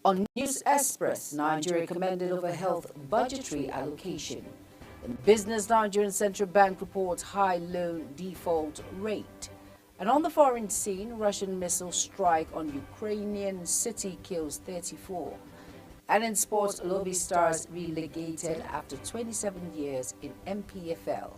On News Express, Nigeria recommended over health budgetary allocation. In business, Nigerian Central Bank reports high loan default rate. And on the foreign scene, Russian missile strike on Ukrainian city kills 34. And in sports, Lobby Stars relegated after 27 years in MPFL.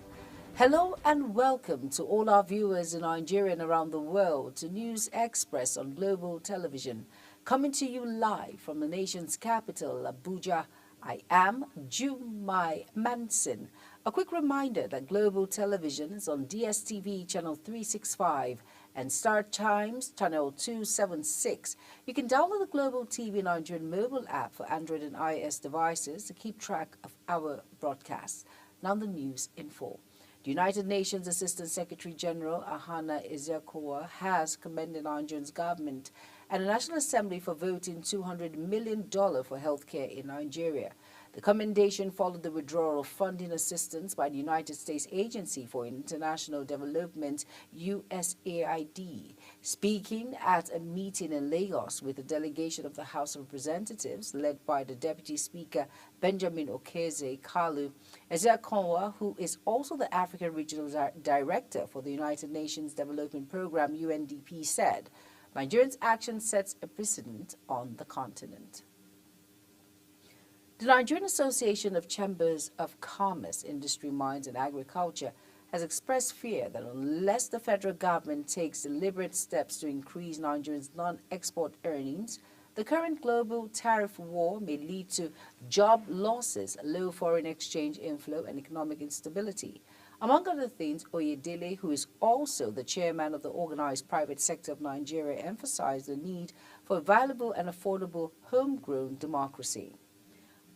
Hello and welcome to all our viewers in Nigeria and around the world to News Express on Global Television. Coming to you live from the nation's capital, Abuja, I am Jumai Manson. A quick reminder that Global Television is on DSTV channel 365 and Star Times channel 276. You can download the Global TV Nigerian mobile app for Android and iOS devices to keep track of our broadcasts. Now the news in full. The United Nations Assistant Secretary General Ahana Ezekowa has commended Nigeria's government and the National Assembly for voting $200 million for healthcare in Nigeria. The commendation followed the withdrawal of funding assistance by the United States Agency for International Development, USAID. Speaking at a meeting in Lagos with a delegation of the House of Representatives, led by the Deputy Speaker Benjamin Okeze Kalu, Ezekowa, who is also the African Regional Director for the United Nations Development Programme, UNDP, said, Nigeria's action sets a precedent on the continent. The Nigerian Association of Chambers of Commerce, Industry, Mines and Agriculture has expressed fear that unless the federal government takes deliberate steps to increase Nigerians' non-export earnings, the current global tariff war may lead to job losses, low foreign exchange inflow and economic instability. Among other things, Oyedele, who is also the chairman of the organized private sector of Nigeria, emphasized the need for a valuable and affordable homegrown democracy.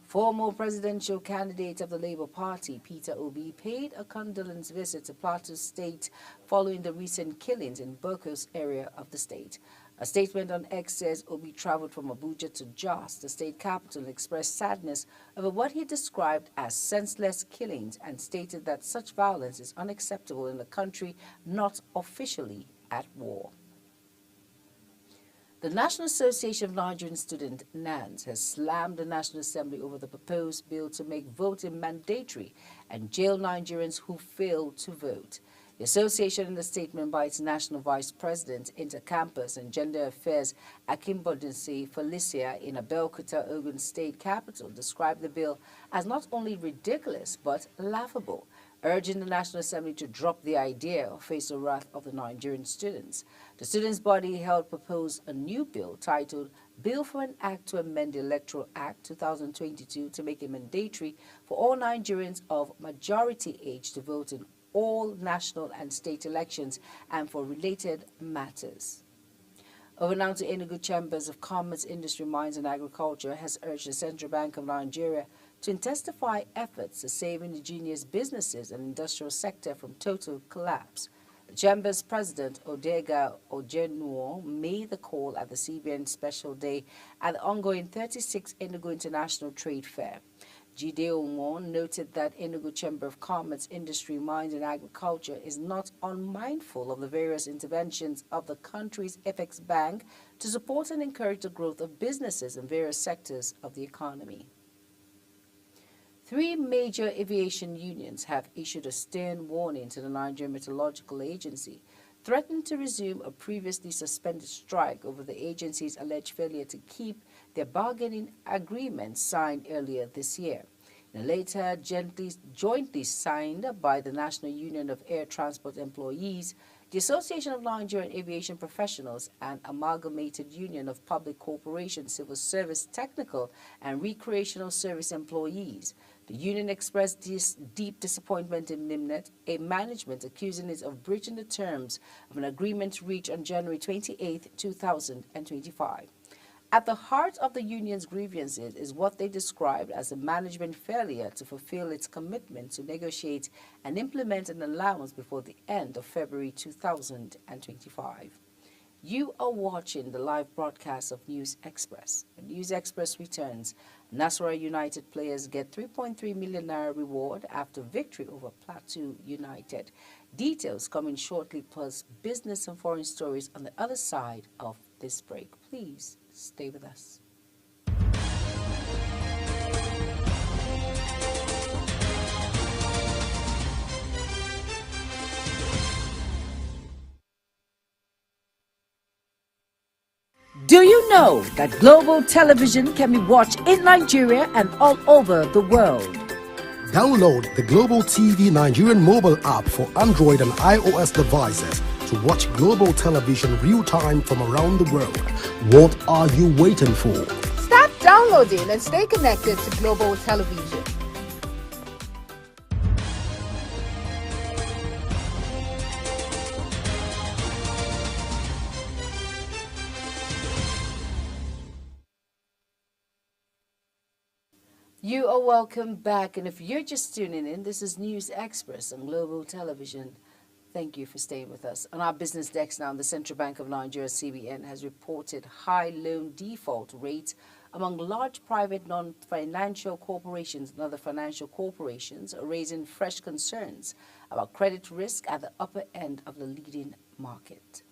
Former presidential candidate of the Labour Party, Peter Obi, paid a condolence visit to Plateau State following the recent killings in Bokos area of the state. A statement on X says Obi traveled from Abuja to Jos, the state capital, and expressed sadness over what he described as senseless killings and stated that such violence is unacceptable in a country not officially at war. The National Association of Nigerian Students, NANS, has slammed the National Assembly over the proposed bill to make voting mandatory and jail Nigerians who fail to vote. The association, in a statement by its National Vice President, Intercampus and Gender Affairs, Akimbodunsi Felicia, in Abeokuta, Ogun State capital, described the bill as not only ridiculous but laughable, urging the National Assembly to drop the idea or face the wrath of the Nigerian students. The students' body held proposed a new bill titled Bill for an Act to Amend the Electoral Act 2022 to make it mandatory for all Nigerians of majority age to vote in all national and state elections and for related matters. Over now to Enugu Chambers of Commerce, Industry, Mines and Agriculture has urged the Central Bank of Nigeria to intensify efforts to save indigenous businesses and industrial sector from total collapse. The Chamber's President, Odega Ojenuo, made the call at the CBN Special Day at the ongoing 36th Enugu International Trade Fair. Jide Omo noted that Enugu Chamber of Commerce, Industry, Mines and Agriculture is not unmindful of the various interventions of the country's FX Bank to support and encourage the growth of businesses in various sectors of the economy. Three major aviation unions have issued a stern warning to the Nigerian Meteorological Agency, threatening to resume a previously suspended strike over the agency's alleged failure to keep their bargaining agreement signed earlier this year. In a letter jointly signed by the National Union of Air Transport Employees, the Association of Nigerian Aviation Professionals, and Amalgamated Union of Public Corporation Civil Service Technical and Recreational Service Employees, the union expressed deep disappointment in NIMNET, a management accusing it of breaching the terms of an agreement reached on January 28, 2025. At the heart of the union's grievances is what they described as a management failure to fulfill its commitment to negotiate and implement an allowance before the end of February 2025. You are watching the live broadcast of News Express. When News Express returns, Nasarawa United players get 3.3 million naira reward after victory over Plateau United. Details coming shortly, plus business and foreign stories on the other side of this break. Please stay with us. know that global television can be watched in Nigeria and all over the world? Download the Global TV Nigerian mobile app for Android and iOS devices to watch global television real-time from around the world. What are you waiting for? Start downloading and stay connected to global television. You are welcome back, and if you're just tuning in, this is News Express on Global Television. Thank you for staying with us. On our business desk now, the Central Bank of Nigeria, CBN, has reported high loan default rates among large private non-financial corporations and other financial corporations, raising fresh concerns about credit risk at the upper end of the leading market.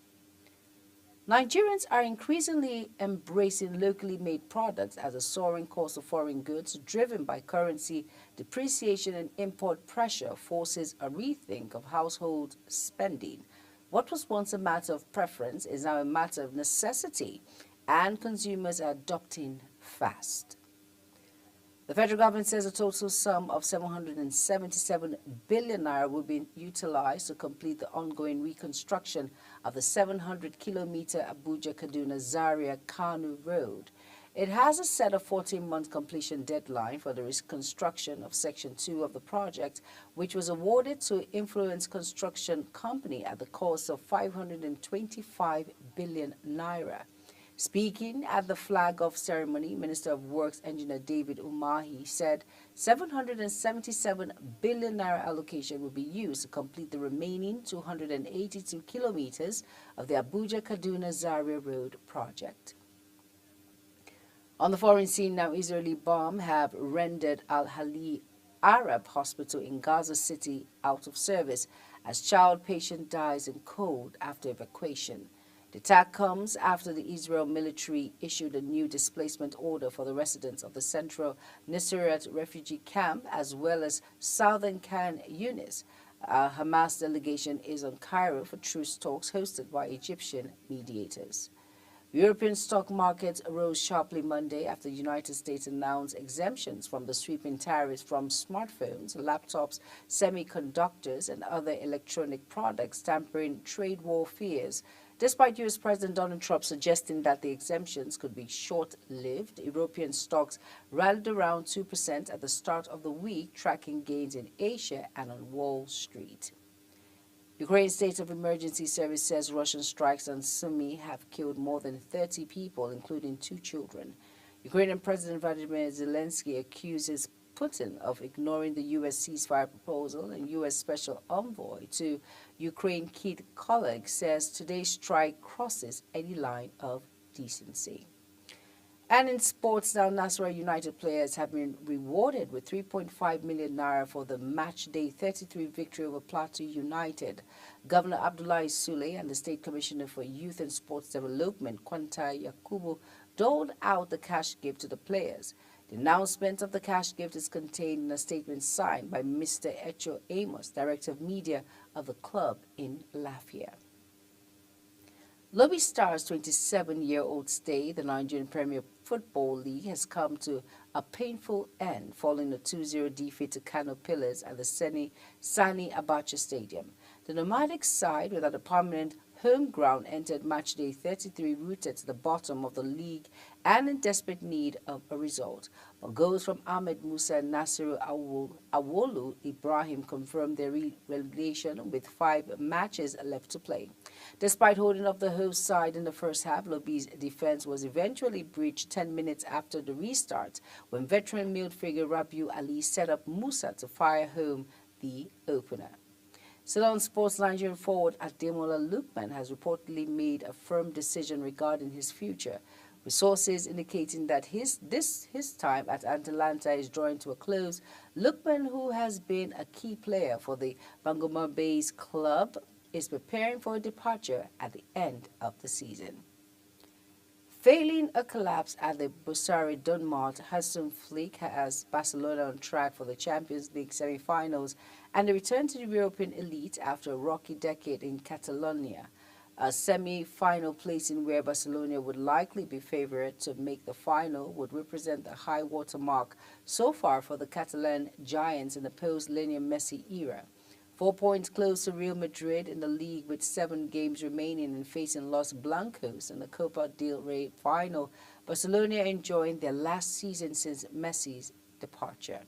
Nigerians are increasingly embracing locally made products as a soaring cost of foreign goods, driven by currency depreciation and import pressure, forces a rethink of household spending. What was once a matter of preference is now a matter of necessity, and consumers are adopting fast. The federal government says a total sum of 777 billion naira will be utilized to complete the ongoing reconstruction of the 700-kilometer Abuja-Kaduna-Zaria-Kano road. It has a set of 14-month completion deadline for the reconstruction of Section 2 of the project, which was awarded to Influence Construction Company at the cost of 525 billion naira. Speaking at the flag-off ceremony, Minister of Works Engineer David Umahi said 777 billion naira allocation will be used to complete the remaining 282 kilometers of the Abuja-Kaduna-Zaria Road project. On the foreign scene now, Israeli bombs have rendered Al-Hali Arab Hospital in Gaza City out of service as child patient dies in cold after evacuation. The attack comes after the Israel military issued a new displacement order for the residents of the central Nuseirat refugee camp as well as southern Khan Yunis. A Hamas delegation is on Cairo for truce talks hosted by Egyptian mediators. European stock markets rose sharply Monday after the United States announced exemptions from the sweeping tariffs from smartphones, laptops, semiconductors, and other electronic products, tempering trade war fears. Despite U.S. President Donald Trump suggesting that the exemptions could be short-lived, European stocks rallied around 2% at the start of the week, tracking gains in Asia and on Wall Street. Ukraine's state of emergency service says Russian strikes on Sumy have killed more than 30 people, including 2 children. Ukrainian President Vladimir Zelensky accuses Putin of ignoring the U.S. ceasefire proposal, and U.S. Special Envoy to Ukraine Keith Kellogg says today's strike crosses any line of decency. And in sports now, Nasarawa United players have been rewarded with 3.5 million naira for the match day 33 victory over Plateau United. Governor Abdullahi Sule and the State Commissioner for Youth and Sports Development, Kwanta Yakubu, doled out the cash gift to the players. The announcement of the cash gift is contained in a statement signed by Mr. Echo Amos, Director of Media of the club in Lafia. Lobby Stars' 27-year-old stay, the Nigerian Premier Football League, has come to a painful end following a 2-0 defeat to Kano Pillars at the Sani Abacha Stadium. The nomadic side, without a permanent home ground, entered matchday 33 rooted to the bottom of the league and in desperate need of a result. But goals from Ahmed Musa and Nasiru Awolu Ibrahim confirmed their relegation with 5 matches left to play. Despite holding up the host side in the first half, Lobby's defense was eventually breached 10 minutes after the restart when veteran midfielder Rabiu Ali set up Musa to fire home the opener. Ceylon Sports Nigerian forward Ademola Lookman has reportedly made a firm decision regarding his future, with sources indicating that his time at Atalanta is drawing to a close. Lookman, who has been a key player for the Bangoma-based club, is preparing for a departure at the end of the season. Failing a collapse at the Borussia Dortmund, Hansi Flick has Barcelona on track for the Champions League semi-finals and a return to the European elite after a rocky decade in Catalonia. A semi-final placing where Barcelona would likely be favoured to make the final would represent the high water mark so far for the Catalan Giants in the post-Lionel Messi era. 4 points close to Real Madrid in the league with 7 games remaining and facing Los Blancos in the Copa del Rey final. Barcelona enjoying their last season since Messi's departure.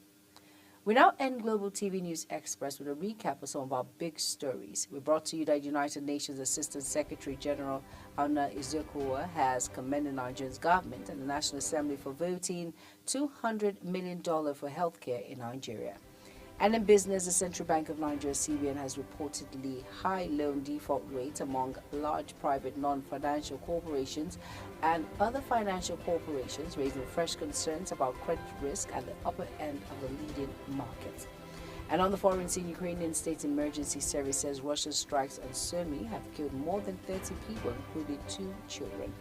We now end Global TV News Express with a recap of some of our big stories. We brought to you that United Nations Assistant Secretary General Anna Izukowa has commended Nigeria's government and the National Assembly for voting $200 million for healthcare in Nigeria. And in business, the Central Bank of Nigeria, CBN, has reportedly high loan default rates among large private non-financial corporations and other financial corporations, raising fresh concerns about credit risk at the upper end of the leading market. And on the foreign scene, Ukrainian State Emergency Service says Russia's strikes on Sumy have killed more than 30 people, including 2 children.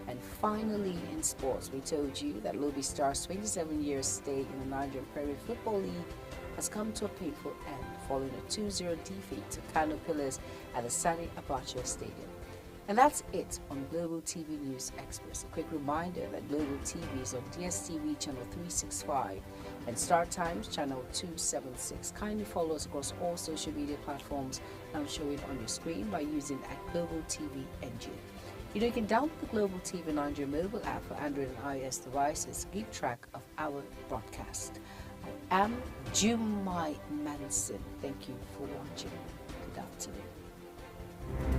And finally, in sports, we told you that Lobby Stars' 27-year stay in the Nigerian Premier Football League has come to a painful end following a 2-0 defeat to Kano Pillars at the Sani Abacha Stadium. And that's it on Global TV News Express. A quick reminder that Global TV is on DSTV channel 365 and Star Times channel 276. Kindly follow us across all social media platforms I'm showing on your screen by using @Global TV NG. You can download the Global TV Nigeria mobile app for Android and iOS devices to keep track of our broadcast. I am Jumai Manson. Thank you for watching. Good afternoon.